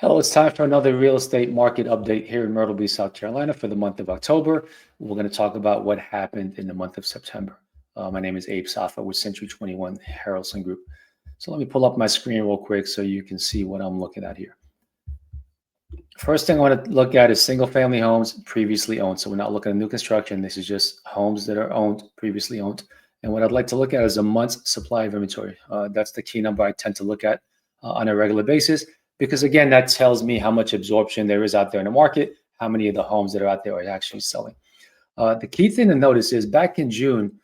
Hello, it's time for another real estate market update here in Myrtle Beach, South Carolina for the month of October. We're going to talk about what happened in the month of September. My name is Abe Safa with Century 21 Harrelson Group. So let me pull up my screen real quick so you can see what I'm looking at here. First thing I want to look at is single family homes previously owned. So we're not looking at new construction. This is just homes that are owned, previously owned. And what I'd like to look at is a month's supply of inventory. That's the key number I tend to look at on a regular basis. Because again, that tells me how much absorption there is out there in the market, how many of the homes that are out there are actually selling. The key thing to notice is back in June,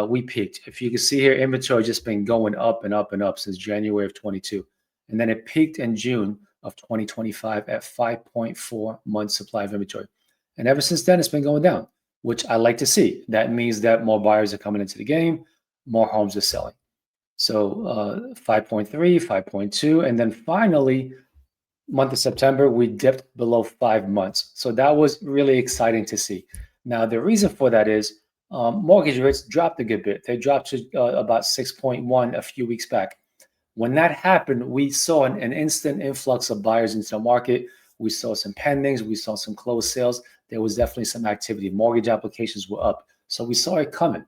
we peaked. If you can see here, inventory just been going up and up and up since January of 22. And then it peaked in June of 2025 at 5.4 months supply of inventory. And ever since then, it's been going down, which I like to see. That means that more buyers are coming into the game, more homes are selling. So 5.3, 5.2, and then finally, month of September, we dipped below 5 months. So that was really exciting to see. Now, the reason for that is mortgage rates dropped a good bit. They dropped to about 6.1 a few weeks back. When that happened, we saw an instant influx of buyers into the market. We saw some pendings. We saw some closed sales. There was definitely some activity. Mortgage applications were up. So we saw it coming.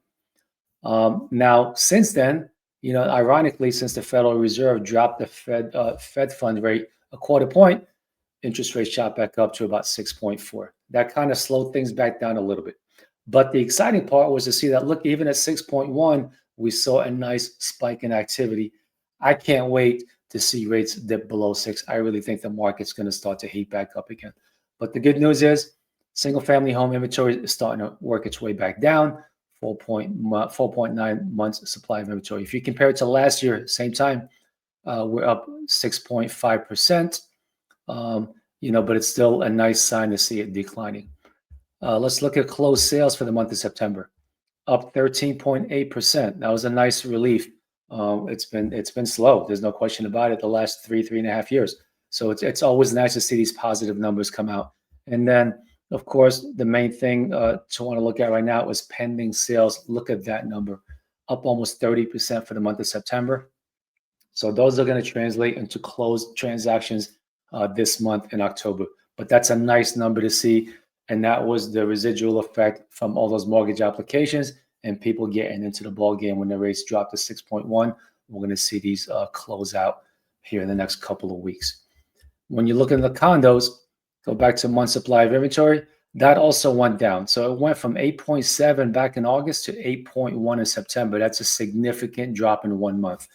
Now, since then, ironically, since the Federal Reserve dropped the Fed fund rate a quarter point, interest rates shot back up to about 6.4. That kind of slowed things back down a little bit. But the exciting part was to see that, look, even at 6.1, we saw a nice spike in activity. I can't wait to see rates dip below 6. I really think the market's going to start to heat back up again. But the good news is single family home inventory is starting to work its way back down. 4.9 months supply of inventory. If you compare it to last year, same time, we're up 6.5%. But it's still a nice sign to see it declining. Let's look at closed sales for the month of September, up 13.8%. That was a nice relief. It's been slow. There's no question about it. The last 3.5 years. So it's always nice to see these positive numbers come out. And then, of course, the main thing to want to look at right now is pending sales. Look at that number, up almost 30% for the month of September. So those are going to translate into closed transactions this month in October. But that's a nice number to see. And that was the residual effect from all those mortgage applications and people getting into the ball game when the rates dropped to 6.1. We're going to see these close out here in the next couple of weeks. When you look at the condos, go back to month supply of inventory, that also went down. So it went from 8.7 back in August to 8.1 in September. That's a significant drop in 1 month.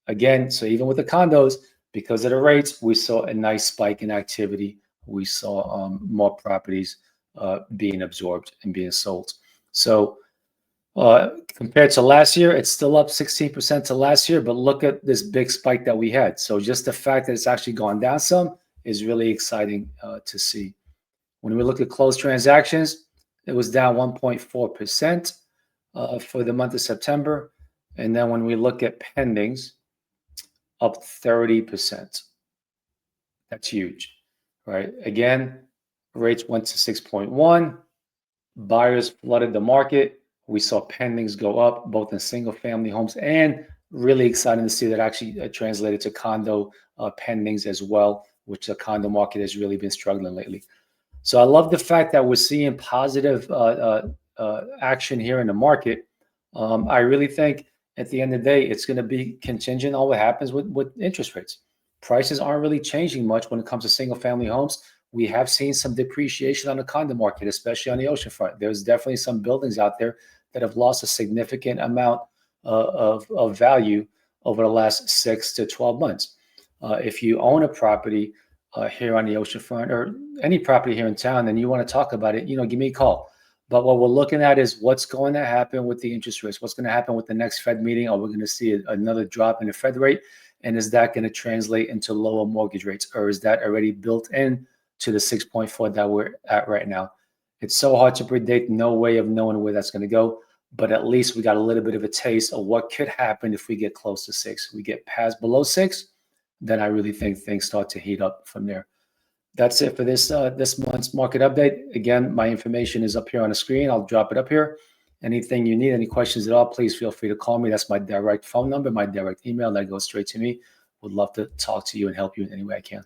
Again, so even with the condos, because of the rates, we saw a nice spike in activity. We saw more properties being absorbed and being sold. So compared to last year, it's still up 16% to last year, but look at this big spike that we had. So just the fact that it's actually gone down some is really exciting to see. When we look at closed transactions, it was down 1.4% for the month of September. And then when we look at pendings, up 30%. That's huge, right? Again, rates went to 6.1. Buyers flooded the market. We saw pendings go up, both in single family homes, and really exciting to see that actually translated to condo pendings as well, which the condo market has really been struggling lately. So I love the fact that we're seeing positive action here in the market. I really think at the end of the day, it's going to be contingent on what happens with interest rates. Prices aren't really changing much when it comes to single family homes. We have seen some depreciation on the condo market, especially on the oceanfront. There's definitely some buildings out there that have lost a significant amount of value over the last 6 to 12 months. If you own a property here on the oceanfront or any property here in town, and you want to talk about it, give me a call. But what we're looking at is what's going to happen with the interest rates. What's going to happen with the next Fed meeting? Are we going to see another drop in the Fed rate? And is that going to translate into lower mortgage rates? Or is that already built in to the 6.4 that we're at right now? It's so hard to predict. No way of knowing where that's going to go. But at least we got a little bit of a taste of what could happen if we get close to 6. We get past below 6, then I really think things start to heat up from there. That's it for this month's market update. Again, my information is up here on the screen. I'll drop it up here. Anything you need, any questions at all, please feel free to call me. That's my direct phone number, my direct email that goes straight to me. Would love to talk to you and help you in any way I can.